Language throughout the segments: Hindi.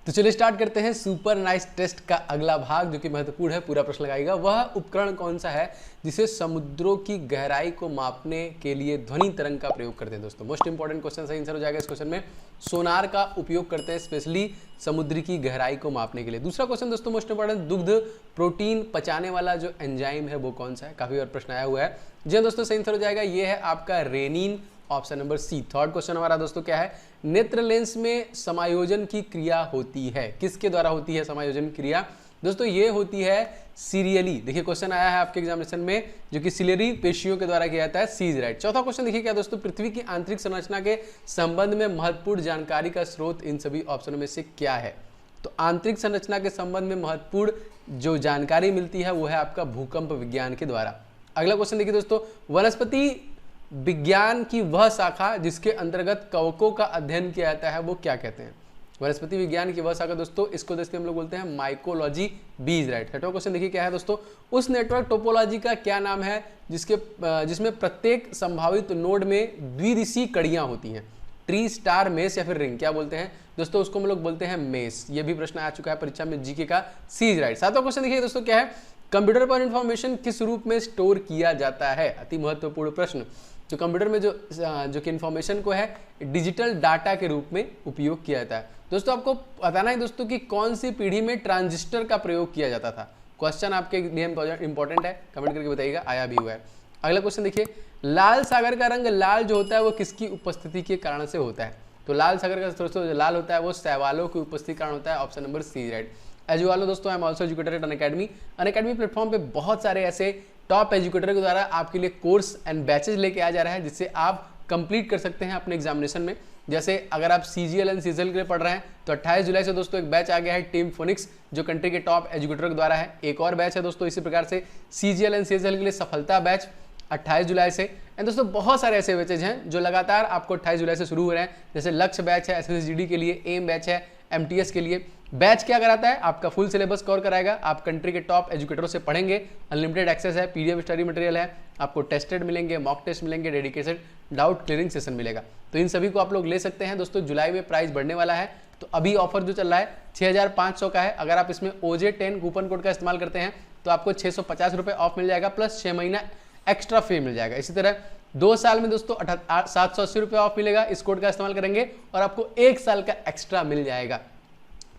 तो चलिए स्टार्ट करते हैं सुपर नाइस टेस्ट का अगला भाग जो कि महत्वपूर्ण है, पूरा प्रश्न लगाएगा। वह उपकरण कौन सा है जिसे समुद्रों की गहराई को मापने के लिए ध्वनि तरंग का प्रयोग करते हैं। दोस्तों मोस्ट इंपॉर्टेंट क्वेश्चन सही आंसर हो जाएगा इस क्वेश्चन में। सोनार का उपयोग करते हैं स्पेशली समुद्र की गहराई को मापने के लिए। दूसरा क्वेश्चन दोस्तों मोस्ट इंपॉर्टेंट, दुग्ध प्रोटीन पचाने वाला जो एंजाइम है वो कौन सा है, काफी बार प्रश्न आया हुआ है। जी दोस्तों सही आंसर हो जाएगा, ये है आपका रेनिन, option number C. Third question हमारा दोस्तों क्या है, नेत्र लेंस में समायोजन की क्रिया होती है, किसके द्वारा होती है समायोजन क्रिया। दोस्तों ये होती है सीरियली। देखिए क्वेश्चन आया है आपके एग्जामिनेशन में जो कि सिलियरी पेशियों के द्वारा किया जाता है, सी इज राइट। चौथा क्वेश्चन देखिए क्या दोस्तों, पृथ्वी की आंतरिक संरचना के संबंध में महत्वपूर्ण जानकारी का स्रोत इन सभी ऑप्शनों में से क्या है। तो आंतरिक संरचना के संबंध में महत्वपूर्ण जो जानकारी मिलती है वो है आपका भूकंप विज्ञान के द्वारा। अगला क्वेश्चन देखिए दोस्तों, वनस्पति विज्ञान की वह शाखा जिसके अंतर्गत कवकों का अध्ययन किया जाता है वो क्या कहते हैं। वनस्पति विज्ञान की वह शाखा दोस्तों, इसको दोस्तों हम लोग बोलते हैं माइकोलॉजी, बी इज राइट। छठवां क्वेश्चन देखिए क्या है दोस्तों, उस नेटवर्क टोपोलॉजी का क्या नाम है जिसमें प्रत्येक संभावित नोड में द्विदिशीय कड़ियां होती हैं। ट्री, स्टार, मेस या फिर रिंग, क्या बोलते हैं दोस्तों, उसको हम लोग बोलते हैं मेस। ये भी प्रश्न आ चुका है परीक्षा में जीके का, सी इज राइट। सातवां क्वेश्चन देखिए दोस्तों क्या है, कंप्यूटर पर इंफॉर्मेशन किस रूप में स्टोर किया जाता है। अति महत्वपूर्ण प्रश्न। जो कंप्यूटर में जो कि इंफॉर्मेशन को है डिजिटल डाटा के रूप में उपयोग किया जाता है। दोस्तों आपको बताना है दोस्तों कि कौन सी पीढ़ी में ट्रांजिस्टर का प्रयोग किया जाता था। क्वेश्चन आपके लिए इंपॉर्टेंट है, कमेंट करके बताइएगा, आया भी हुआ है। अगला क्वेश्चन देखिए, लाल सागर का रंग लाल जो होता है वो किसकी उपस्थिति के कारण से होता है। तो लाल सागर का दोस्तों जो लाल होता है वो शैवालों की उपस्थिति के कारण होता है, ऑप्शन नंबर सी राइट। एजुआलो दोस्तों, I am also educator eight Unacademy platform पे बहुत सारे ऐसे टॉप एजुकेटर के द्वारा आपके लिए कोर्स एंड बैचेज लेके आ जा रहा है जिससे आप कंप्लीट कर सकते हैं अपने एग्जामिनेशन में। जैसे अगर आप सीजीएल एंड सीजीएल के लिए पढ़ रहे हैं तो 28 जुलाई से दोस्तों एक बैच आ गया है टीम फोनिक्स जो कंट्री के टॉप एजुकेटर के द्वारा है। एक और बैच है दोस्तों इसी प्रकार से सीजीएल एंड सीजीएल के लिए सफलता बैच 28 जुलाई से। एंड दोस्तों बहुत सारे ऐसे बैचेज हैं जो लगातार आपको 28 जुलाई से शुरू हो रहे हैं, जैसे लक्ष्य बैच है एसएसजीडी के लिए, एम बैच है एमटीएस के लिए। बैच क्या कराता है, आपका फुल सिलेबस कवर कराएगा, आप कंट्री के टॉप एजुकेटरों से पढ़ेंगे, अनलिमिटेड एक्सेस है, पीडीएफ स्टडी मटेरियल है, आपको टेस्टेड मिलेंगे, मॉक टेस्ट मिलेंगे, डेडिकेटेड डाउट क्लियरिंग सेशन मिलेगा। तो इन सभी को आप लोग ले सकते हैं दोस्तों। जुलाई में प्राइस बढ़ने वाला है, तो अभी ऑफर जो चल रहा है 6500 का है। अगर आप इसमें OJ10 कूपन कोड का इस्तेमाल करते हैं तो आपको 650 रुपये ऑफ मिल जाएगा, प्लस 6 महीना एक्स्ट्रा फी मिल जाएगा। इसी तरह 2 साल में दोस्तों 780 रुपये ऑफ मिलेगा इस कोड का इस्तेमाल करेंगे, और आपको 1 साल का एक्स्ट्रा मिल जाएगा।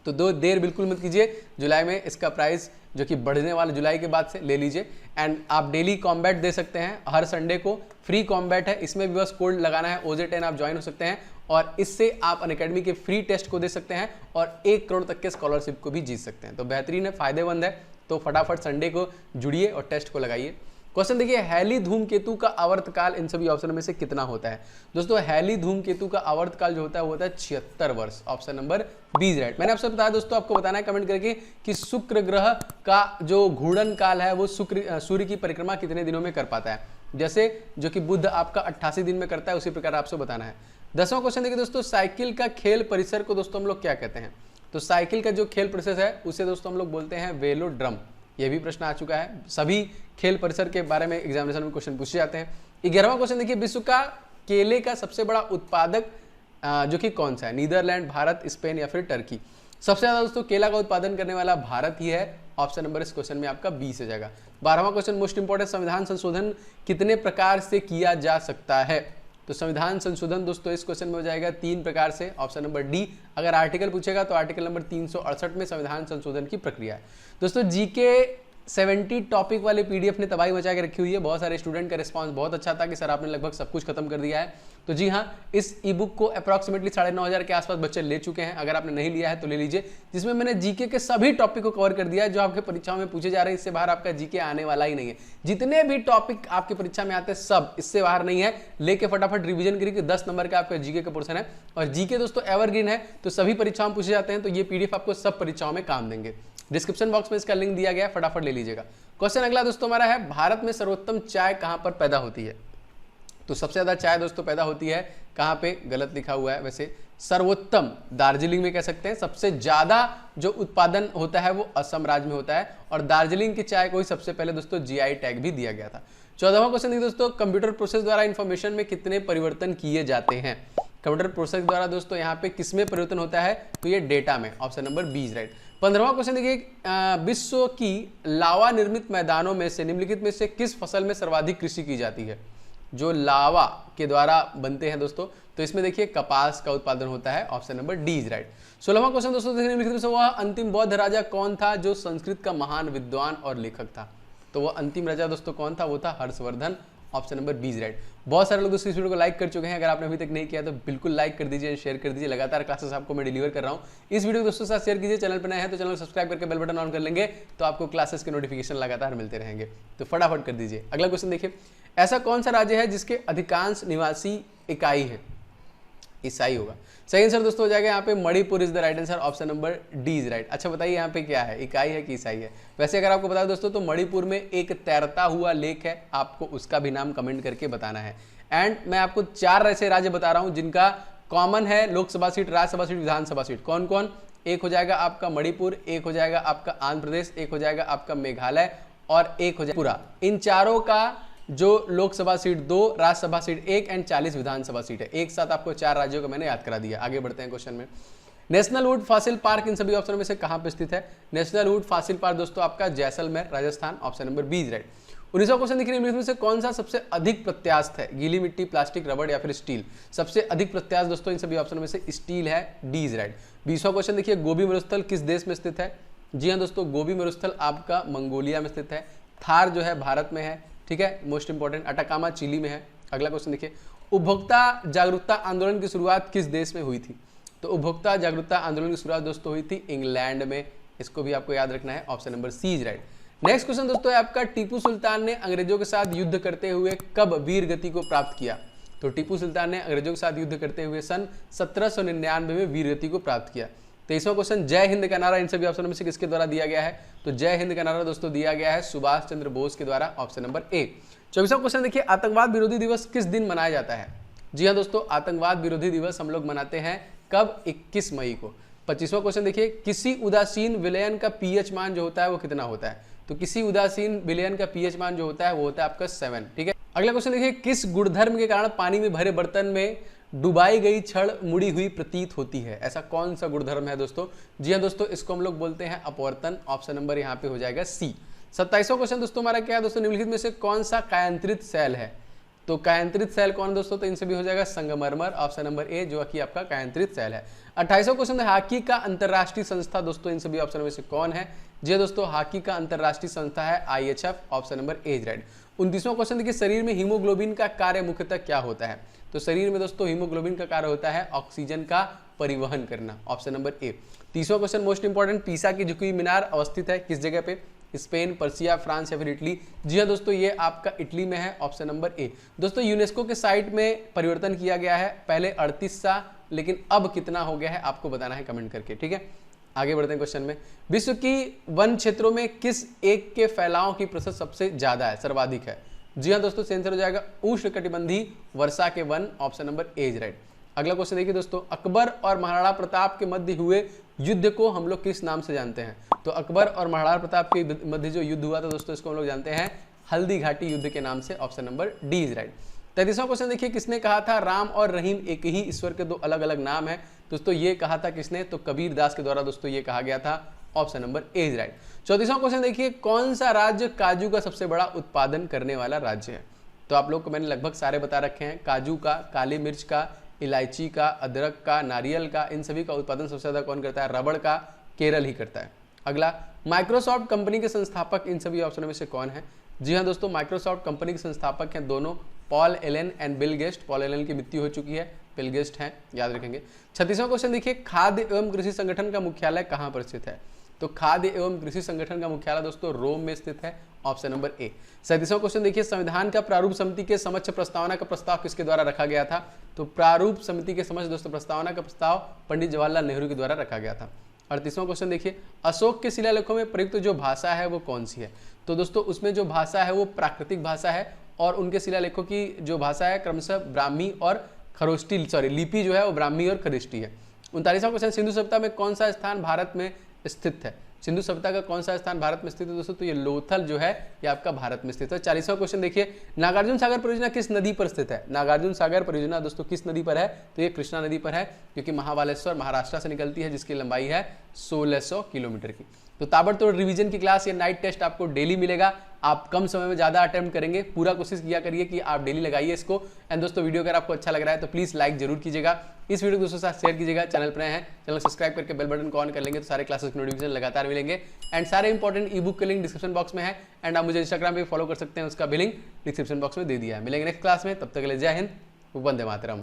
तो देर बिल्कुल मत कीजिए, जुलाई में इसका प्राइस जो कि बढ़ने वाला जुलाई के बाद से ले लीजिए। एंड आप डेली कॉम्बैट दे सकते हैं, हर संडे को फ्री कॉम्बैट है, इसमें भी बस कोड लगाना है OJ10, आप ज्वाइन हो सकते हैं और इससे आप अनअकैडमी के फ्री टेस्ट को दे सकते हैं और 1 करोड़ तक के स्कॉलरशिप को भी जीत सकते हैं। तो बेहतरीन है, फायदेमंद है, तो फटाफट संडे को जुड़िए और टेस्ट को लगाइए। क्वेश्चन देखिए, हैली धूमकेतु का आवर्तकाल इन सभी ऑप्शन में से कितना होता है। दोस्तों हैली धूमकेतु का आवर्तकाल जो होता है वो होता है 76 वर्ष, ऑप्शन नंबर बी राइट। मैंने आपसे बताया दोस्तों, आपको बताना है कमेंट करके कि शुक्र ग्रह का जो घूर्णन काल है वो सूर्य की परिक्रमा कितने दिनों में कर पाता है। जैसे जो कि बुध आपका 88 दिन में करता है, उसी प्रकार आपसे बताना है। 10वां क्वेश्चन देखिए दोस्तों, साइकिल का खेल परिसर को दोस्तों हम लोग क्या कहते हैं। तो साइकिल का जो खेल परिसर है उसे दोस्तों हम लोग बोलते हैं वेलोड्रम। यह भी प्रश्न आ चुका है, सभी खेल परिसर के बारे में एग्जामिनेशन में क्वेश्चन पूछे जाते हैं। 11वां क्वेश्चन देखिए, विश्व का केले का सबसे बड़ा उत्पादक जो कि कौन सा है। नीदरलैंड, भारत, स्पेन या फिर टर्की। सबसे ज्यादा दोस्तों केला का उत्पादन करने वाला भारत ही है, ऑप्शन नंबर इस क्वेश्चन में आपका 20 हो जाएगा। 12वां क्वेश्चन मोस्ट इंपॉर्टेंट, संविधान संशोधन कितने प्रकार से किया जा सकता है। तो संविधान संशोधन दोस्तों इस क्वेश्चन में हो जाएगा 3 प्रकार से, ऑप्शन नंबर डी। अगर आर्टिकल पूछेगा तो आर्टिकल नंबर 368 में संविधान संशोधन की प्रक्रिया है। दोस्तों जीके 70 टॉपिक वाले पीडीएफ ने तबाही मचा के रखी हुई है। बहुत सारे स्टूडेंट का रिस्पांस बहुत अच्छा था कि सर आपने लगभग सब कुछ खत्म कर दिया है। तो जी हाँ, इस ई बुक को अप्रॉक्सीमेटली 9,500 के आसपास बच्चे ले चुके हैं। अगर आपने नहीं लिया है तो ले लीजिए, जिसमें मैंने जीके के सभी टॉपिक को कवर कर दिया है जो आपके परीक्षाओं में पूछे जा रहे हैं। इससे बाहर आपका जीके आने वाला ही नहीं है। जितने भी टॉपिक आपकी परीक्षा में आते हैं सब इससे बाहर नहीं है। लेके फटाफट रिविजन करिए, 10 नंबर का आपका जीके का पोर्शन है और जीके दोस्तों एवरग्रीन है, तो सभी परीक्षाओं में पूछे जाते हैं। तो ये पीडीएफ आपको सब परीक्षाओं में काम देंगे। डिस्क्रिप्शन बॉक्स में इसका लिंक दिया गया है, फटाफट ले लीजिएगा। क्वेश्चन अगला दोस्तों हमारा है, भारत में सर्वोत्तम चाय कहां पर पैदा होती है। तो सबसे ज्यादा चाय दोस्तों पैदा होती है कहां पे, गलत लिखा हुआ है वैसे, सर्वोत्तम दार्जिलिंग में कह सकते हैं। सबसे ज्यादा जो उत्पादन होता है वो असम राज्य में होता है और दार्जिलिंग की चाय को ही सबसे पहले दोस्तों जीआई टैग भी दिया गया था। 14वां क्वेश्चन दोस्तों, कंप्यूटर प्रोसेस द्वारा इंफॉर्मेशन में कितने परिवर्तन किए जाते हैं। कंप्यूटर प्रोसेस के द्वारा दोस्तों यहाँ पे किसमें परिवर्तन होता है, तो ये डेटा में, option number B is right. 15वां क्वेश्चन देखिए, विश्व की लावा निर्मित मैदानों में से निम्नलिखित में से किस फसल में सर्वाधिक कृषि की जाती है। जो लावा के द्वारा बनते हैं दोस्तों, तो इसमें देखिए कपास का उत्पादन होता है, option number d is right. 16वां क्वेश्चन दोस्तों देखिए, निम्नलिखित में से वह अंतिम बौद्ध राजा कौन था जो संस्कृत का महान विद्वान और लेखक था। तो वो अंतिम राजा दोस्तों कौन था, वो था Harshvardhan, option number B is right. बहुत सारे लोग दोस्तों इस वीडियो को लाइक कर चुके हैं, अगर आपने अभी तक नहीं किया तो बिल्कुल लाइक कर दीजिए, शेयर कर दीजिए। लगातार क्लासेस आपको मैं डिलीवर कर रहा हूँ। इस वीडियो को दोस्तों के साथ शेयर कीजिए। चैनल पर नए हैं तो चैनल को सब्सक्राइब करके बेल बटन ऑन कर लेंगे तो आपको क्लासेस के नोटिफिकेशन लगातार मिलते रहेंगे। तो फटाफट कर दीजिए। अगला क्वेश्चन देखिए, ऐसा कौन सा राज्य है जिसके अधिकांश निवासी इकाई है, ईसाई होगा। सही आंसर दोस्तों हो जाएगा यहाँ पे Manipur is the right answer, option number d is right. अच्छा बताइए यहाँ पे क्या है, इकाई है कि ईसाई है। वैसे अगर आपको बता दोस्तों तो मणिपुर में एक तैरता हुआ लेक है, आपको उसका भी नाम कमेंट करके बताना है। एंड मैं आपको 4 ऐसे राज्य बता रहा हूँ जिनका कॉमन है लोकसभा सीट, राज्यसभा सीट, विधानसभा सीट। कौन कौन, एक हो जाएगा आपका मणिपुर, एक हो जाएगा आपका आंध्र प्रदेश, एक हो जाएगा आपका मेघालय और एक हो जाएगा पूरा। इन चारों का जो Lok Sabha seat 2, Rajya Sabha seat 1 and 40 Vidhan Sabha seat है। एक साथ आपको 4 राज्यों को मैंने याद करा दिया। आगे बढ़ते हैं क्वेश्चन में। नेशनल वुड फॉसिल पार्क इन सभी ऑप्शन में से कहां पर स्थित है। नेशनल वुड फॉसिल पार्क दोस्तों आपका Jaisalmer, Rajasthan, option number B is right. 19वां क्वेश्चन देखिए, निम्नलिखित में से कौन सा सबसे अधिक प्रत्यास्थ है, गीली मिट्टी, प्लास्टिक, रबड़ या फिर स्टील। सबसे अधिक प्रत्यास्थ दोस्तों इन सभी ऑप्शन में से स्टील है, डी इज राइट। 20वां क्वेश्चन देखिए, गोबी मरुस्थल किस देश में स्थित है। जी हाँ दोस्तों, गोबी मरुस्थल आपका मंगोलिया में स्थित है। थार जो है भारत में है, ठीक है, मोस्ट इंपॉर्टेंट। अटाकामा चिली में है। अगला क्वेश्चन देखिए, उपभोक्ता जागरूकता आंदोलन की शुरुआत किस देश में हुई थी। तो उपभोक्ता जागरूकता आंदोलन की शुरुआत दोस्तों हुई थी इंग्लैंड में, इसको भी आपको याद रखना है, option number C is right. Next question दोस्तों है आपका, टीपू सुल्तान ने अंग्रेजों के साथ युद्ध करते हुए कब वीर गति को प्राप्त किया। तो टीपू सुल्तान ने अंग्रेजों के साथ युद्ध करते हुए सन 1799 में वीर गति को प्राप्त किया। 23वां क्वेश्चन, जय हिंद का नारा इन सभी ऑप्शन में से किसके द्वारा दिया गया है। तो जय हिंद का नारा दोस्तों दिया गया है सुभाष चंद्र बोस के द्वारा, ऑप्शन नंबर ए। 24वां क्वेश्चन देखिए, आतंकवाद विरोधी दिवस किस दिन मनाया जाता है। जी हाँ दोस्तों, आतंकवाद विरोधी दिवस हम लोग मनाते हैं कब, 21 मई को। 25वां क्वेश्चन देखिए, किसी उदासीन विलयन का पीएच मान जो होता है वो कितना होता है। तो किसी उदासीन विलयन का पीएच मान जो होता है वो होता है आपका 7, ठीक है। अगला क्वेश्चन देखिए, किस गुणधर्म के कारण पानी में भरे बर्तन में डुबाई गई छड़ मुड़ी हुई प्रतीत होती है। ऐसा कौन सा गुणधर्म है दोस्तों। जी हाँ दोस्तों, इसको हम लोग बोलते हैं अपवर्तन, ऑप्शन नंबर यहाँ पे हो जाएगा सी। 27वां क्वेश्चन दोस्तों हमारा क्या है दोस्तों, निम्नलिखित में से कौन सा कायांतरित सेल है। तो कायांतरित सेल कौन दोस्तों, तो इनसे भी हो जाएगा संगमरमर, ऑप्शन नंबर ए, जो कि आपका कायांतरित सेल है। 28वां क्वेश्चन है, हॉकी का अंतरराष्ट्रीय संस्था दोस्तों इन सभी ऑप्शन में से कौन है। जी दोस्तों, हॉकी का अंतरराष्ट्रीय संस्था है IHF, option number a is right. 29वां क्वेश्चन देखिए, शरीर में हीमोग्लोबिन का कार्य मुख्यतः क्या होता है। तो शरीर में दोस्तों हीमोग्लोबिन का कार्य होता है ऑक्सीजन का परिवहन करना, ऑप्शन नंबर ए। 30वां क्वेश्चन मोस्ट इंपॉर्टेंट, पीसा की झुकी हुई मीनार अवस्थित है किस जगह पे, स्पेन, पर्सिया, फ्रांस या फिर इटली। जी हाँ दोस्तों, ये आपका इटली में है, ऑप्शन नंबर ए। दोस्तों यूनेस्को के साइट में परिवर्तन किया गया है, पहले 38 था लेकिन अब कितना हो गया है आपको बताना है कमेंट करके, ठीक है। आगे बढ़ते हैं क्वेश्चन में, विश्व की वन क्षेत्रों में किस एक के फैलाव की प्रतिशत सबसे ज्यादा है, सर्वाधिक है। जी हाँ दोस्तों, आंसर हो जाएगा उष्णकटिबंधीय वर्षा के one, option number a is right. अगला क्वेश्चन देखिए दोस्तों, अकबर और महाराणा प्रताप के मध्य हुए युद्ध को हम लोग किस नाम से जानते हैं। तो अकबर और महाराणा प्रताप के मध्य जो युद्ध हुआ था दोस्तों, इसको हम लोग जानते हैं हल्दी घाटी युद्ध के नाम से, option number d is right. 33वां क्वेश्चन देखिए, किसने कहा था राम और रहीम एक ही ईश्वर के दो अलग अलग नाम है। दोस्तों ये कहा था किसने, तो कबीर दास के द्वारा दोस्तों ये कहा गया था, option number a is right. 34वां क्वेश्चन देखिए, कौन सा राज्य काजू का सबसे बड़ा उत्पादन करने वाला राज्य है। तो आप लोग को मैंने लगभग सारे बता रखे हैं, काजू का, काली मिर्च का, इलायची का, अदरक का, नारियल का, इन सभी का उत्पादन सबसे ज्यादा कौन करता है, रबड़ का, केरल ही करता है। अगला, माइक्रोसॉफ्ट कंपनी के संस्थापक इन सभी ऑप्शनों में से कौन है। जी हाँ दोस्तों, माइक्रोसॉफ्ट कंपनी के संस्थापक हैं दोनों, Paul Allen and bill guest. Paul Allen की मृत्यु हो चुकी है, बिल गेस्ट हैं, याद रखेंगे। 36वां क्वेश्चन देखिए, खाद्य एवं कृषि संगठन का मुख्यालय कहाँ पर स्थित है। तो खाद्य एवं कृषि संगठन का मुख्यालय दोस्तों रोम में स्थित है, ऑप्शन नंबर ए। 37वां क्वेश्चन देखिए, संविधान का प्रारूप समिति के समक्ष प्रस्तावना का प्रस्ताव किसके द्वारा रखा गया था। तो प्रारूप समिति के समक्ष दोस्तों प्रस्तावना का प्रस्ताव पंडित जवाहरलाल नेहरू के द्वारा रखा गया था। 38वां क्वेश्चन देखिए, अशोक के शिलालेखों में प्रयुक्त जो भाषा है वो कौन सी है। तो दोस्तों उसमें जो भाषा है वो प्राकृतिक भाषा है, और उनके शिलालेखों की जो भाषा है क्रमशः ब्राह्मी और खरोष्टी, लिपि जो है वो ब्राह्मी और खरोष्टी है। 39वां क्वेश्चन, सिंधु सभ्यता में कौन सा स्थान भारत में स्थित है। सिंधु सभ्यता का कौन सा स्थान भारत में स्थित है दोस्तों? तो ये लोथल जो है ये आपका भारत में स्थित है। 40वां क्वेश्चन देखिए, नागार्जुन सागर परियोजना किस नदी पर स्थित है? नागार्जुन सागर परियोजना दोस्तों किस नदी पर है? तो ये कृष्णा नदी पर है, क्योंकि महाबालेश्वर महाराष्ट्र से निकलती है, जिसकी लंबाई है 1600 किलोमीटर की। तो ताबड़तोड़ रिवीजन की क्लास, ये नाइट टेस्ट आपको डेली मिलेगा। आप कम समय में ज़्यादा अटेम्प्ट करेंगे, पूरा कोशिश किया करिए कि आप डेली लगाइए इसको। एंड दोस्तों वीडियो अगर आपको अच्छा लग रहा है तो प्लीज़ लाइक जरूर कीजिएगा, इस वीडियो को दोस्तों के साथ शेयर कीजिएगा। चैनल पर नए हैं, चैनल सब्सक्राइब करके बेल बटन को ऑन कर लेंगे तो सारे क्लासेस के नोटिफिकेशन लगातार मिलेंगे। एंड सारे इंपॉर्टेंट ई बुक के लिंक डिस्क्रिप्शन बॉक्स में है। एंड आप मुझे इंस्टाग्राम पे फॉलो कर सकते हैं, उसका भी लिंक डिस्क्रिप्शन बॉक्स में दे दिया है। मिलेंगे नेक्स्ट क्लास में, तब तक के लिए जय हिंद, वंदे मातरम।